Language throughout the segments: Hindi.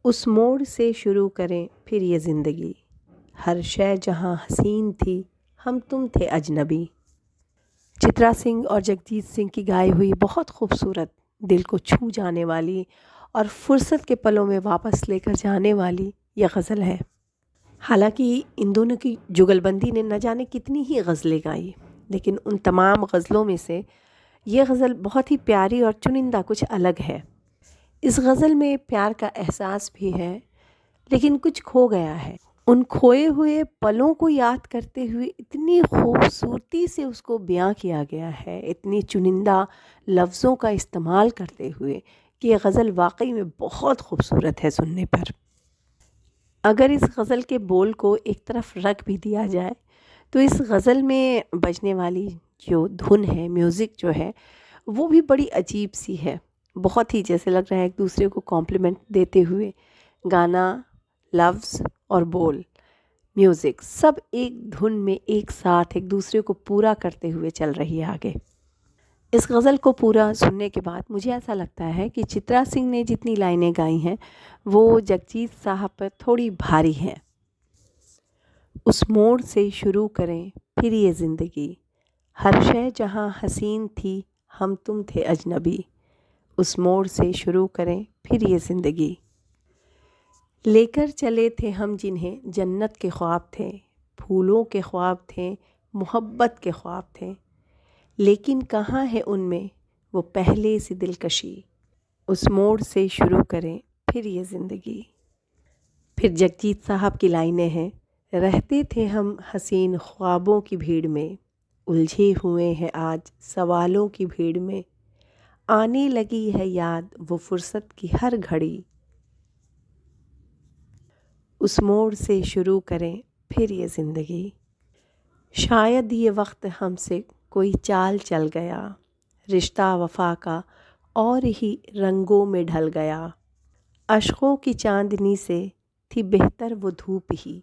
उस मोड़ से शुरू करें फिर ये ज़िंदगी, हर शय जहाँ हसीन थी, हम तुम थे अजनबी। चित्रा सिंह और जगजीत सिंह की गाई हुई बहुत खूबसूरत, दिल को छू जाने वाली और फुर्सत के पलों में वापस लेकर जाने वाली यह गज़ल है। हालांकि इन दोनों की जुगलबंदी ने न जाने कितनी ही गज़लें गाई, लेकिन उन तमाम गज़लों में से ये गज़ल बहुत ही प्यारी और चुनिंदा कुछ अलग है। इस गज़ल में प्यार का एहसास भी है, लेकिन कुछ खो गया है। उन खोए हुए पलों को याद करते हुए इतनी खूबसूरती से उसको बयां किया गया है, इतनी चुनिंदा लफ्ज़ों का इस्तेमाल करते हुए, कि ये गज़ल वाकई में बहुत खूबसूरत है सुनने पर। अगर इस गज़ल के बोल को एक तरफ रख भी दिया जाए, तो इस गज़ल में बजने वाली जो धुन है, म्यूज़िक जो है, वो भी बड़ी अजीब सी है। बहुत ही जैसे लग रहा है एक दूसरे को कॉम्प्लीमेंट देते हुए गाना, लफ्ज़ और बोल, म्यूज़िक सब एक धुन में एक साथ एक दूसरे को पूरा करते हुए चल रही है आगे। इस गज़ल को पूरा सुनने के बाद मुझे ऐसा लगता है कि चित्रा सिंह ने जितनी लाइनें गाई हैं, वो जगजीत साहब पर थोड़ी भारी हैं। उस मोड़ से शुरू करें फिर ये ज़िंदगी, हर शय जहाँ हसीन थी, हम तुम थे अजनबी। उस मोड़ से शुरू करें फिर ये ज़िंदगी, लेकर चले थे हम जिन्हें जन्नत के ख्वाब थे, फूलों के ख्वाब थे, मोहब्बत के ख्वाब थे, लेकिन कहाँ है उनमें वो पहले सी दिलकशी। उस मोड़ से शुरू करें फिर ये ज़िंदगी। फिर जगजीत साहब की लाइनें हैं, रहते थे हम हसीन ख्वाबों की भीड़ में, उलझे हुए हैं आज सवालों की भीड़ में, आने लगी है याद वो फुर्सत की हर घड़ी। उस मोड़ से शुरू करें फिर ये ज़िंदगी, शायद ये वक्त हमसे कोई चाल चल गया, रिश्ता वफा का और ही रंगों में ढल गया, अश्कों की चांदनी से थी बेहतर वो धूप ही।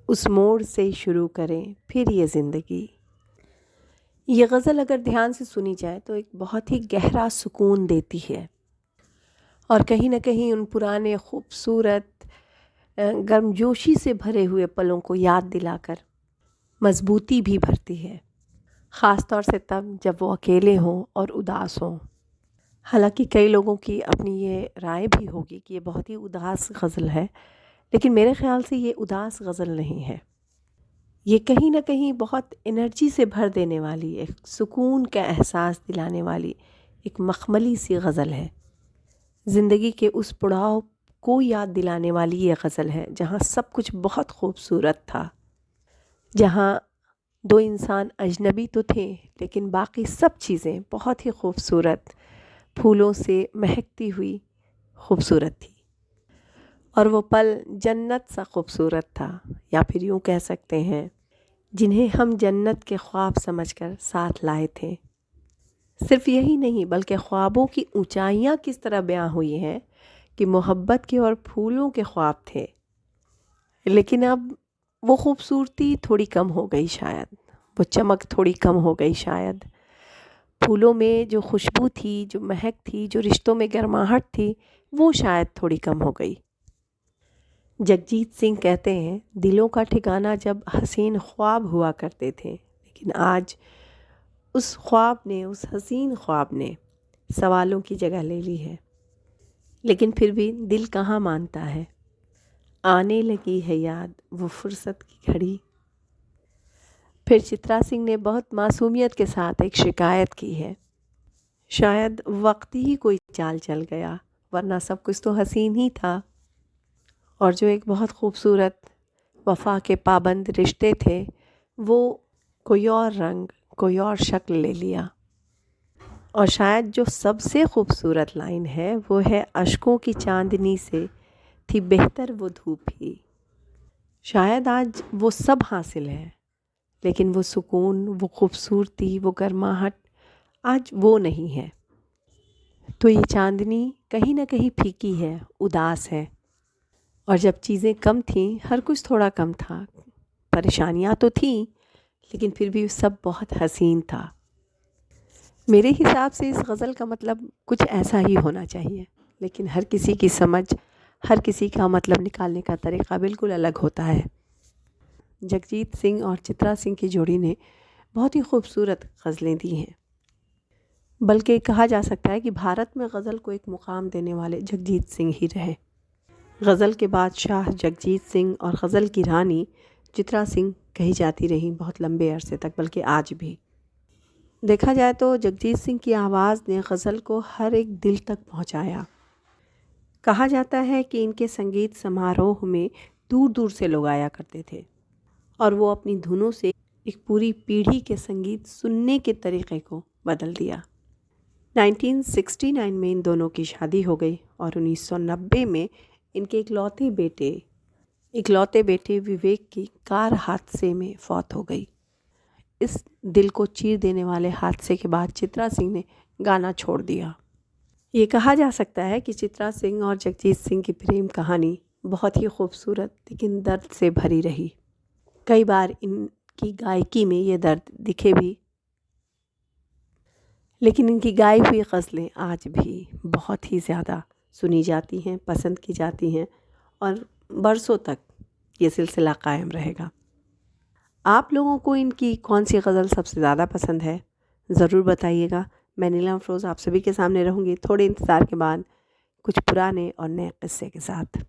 उस मोड़ से शुरू करें फिर ये ज़िंदगी। ये गज़ल अगर ध्यान से सुनी जाए तो एक बहुत ही गहरा सुकून देती है, और कहीं ना कहीं उन पुराने खूबसूरत गर्मजोशी से भरे हुए पलों को याद दिलाकर मजबूती भी भरती है, ख़ास तौर से तब जब वो अकेले हों और उदास हों। हालांकि कई लोगों की अपनी ये राय भी होगी कि ये बहुत ही उदास गज़ल है, लेकिन मेरे ख़्याल से ये उदास गज़ल नहीं है। ये कहीं ना कहीं बहुत एनर्जी से भर देने वाली, एक सुकून का एहसास दिलाने वाली एक मखमली सी गज़ल है। ज़िंदगी के उस पड़ाव को याद दिलाने वाली ये गज़ल है जहाँ सब कुछ बहुत खूबसूरत था, जहाँ दो इंसान अजनबी तो थे, लेकिन बाकी सब चीज़ें बहुत ही खूबसूरत, फूलों से महकती हुई खूबसूरत थी, और वो पल जन्नत सा खूबसूरत था, या फिर यूँ कह सकते हैं जिन्हें हम जन्नत के ख्वाब समझकर साथ लाए थे। सिर्फ यही नहीं, बल्कि ख्वाबों की ऊंचाइयां किस तरह बयां हुई हैं कि मोहब्बत के और फूलों के ख्वाब थे, लेकिन अब वो खूबसूरती थोड़ी कम हो गई, शायद वो चमक थोड़ी कम हो गई, शायद फूलों में जो खुशबू थी, जो महक थी, जो रिश्तों में गर्माहट थी, वो शायद थोड़ी कम हो गई। जगजीत सिंह कहते हैं, दिलों का ठिकाना जब हसीन ख्वाब हुआ करते थे, लेकिन आज उस ख्वाब ने, उस हसीन ख्वाब ने सवालों की जगह ले ली है, लेकिन फिर भी दिल कहाँ मानता है, आने लगी है याद वो फुर्सत की घड़ी। फिर चित्रा सिंह ने बहुत मासूमियत के साथ एक शिकायत की है, शायद वक्त ही कोई चाल चल गया, वरना सब कुछ तो हसीन ही था, और जो एक बहुत खूबसूरत वफ़ा के पाबंद रिश्ते थे, वो कोई और रंग, कोई और शक्ल ले लिया। और शायद जो सबसे खूबसूरत लाइन है वो है, अश्कों की चांदनी से थी बेहतर वो धूप ही। शायद आज वो सब हासिल है, लेकिन वो सुकून, वो खूबसूरती, वो गर्माहट आज वो नहीं है। तो ये चांदनी कहीं ना कहीं फीकी है, उदास है, और जब चीज़ें कम थीं, हर कुछ थोड़ा कम था, परेशानियाँ तो थीं, लेकिन फिर भी सब बहुत हसीन था। मेरे हिसाब से इस गज़ल का मतलब कुछ ऐसा ही होना चाहिए, लेकिन हर किसी की समझ, हर किसी का मतलब निकालने का तरीक़ा बिल्कुल अलग होता है। जगजीत सिंह और चित्रा सिंह की जोड़ी ने बहुत ही खूबसूरत गज़लें दी हैं। बल्कि कहा जा सकता है कि भारत में गज़ल को एक मुकाम देने वाले जगजीत सिंह ही रहे। गज़ल के बादशाह जगजीत सिंह और गज़ल की रानी चित्रा सिंह कही जाती रहीं बहुत लंबे अरसे तक, बल्कि आज भी। देखा जाए तो जगजीत सिंह की आवाज़ ने गज़ल को हर एक दिल तक पहुंचाया। कहा जाता है कि इनके संगीत समारोह में दूर दूर से लोग आया करते थे और वो अपनी धुनों से एक पूरी पीढ़ी के संगीत सुनने के तरीक़े को बदल दिया। 1969 में इन दोनों की शादी हो गई और 1990 में इनके इकलौते बेटे विवेक की कार हादसे में फौत हो गई। इस दिल को चीर देने वाले हादसे के बाद चित्रा सिंह ने गाना छोड़ दिया। ये कहा जा सकता है कि चित्रा सिंह और जगजीत सिंह की प्रेम कहानी बहुत ही खूबसूरत लेकिन दर्द से भरी रही। कई बार इनकी गायकी में ये दर्द दिखे भी, लेकिन इनकी गाई हुई गज़लें आज भी बहुत ही ज़्यादा सुनी जाती हैं, पसंद की जाती हैं और बरसों तक ये सिलसिला कायम रहेगा। आप लोगों को इनकी कौन सी गज़ल सबसे ज़्यादा पसंद है, ज़रूर बताइएगा। मैं नीलम अफरोज़ आप सभी के सामने रहूँगी थोड़े इंतज़ार के बाद कुछ पुराने और नए किस्से के साथ।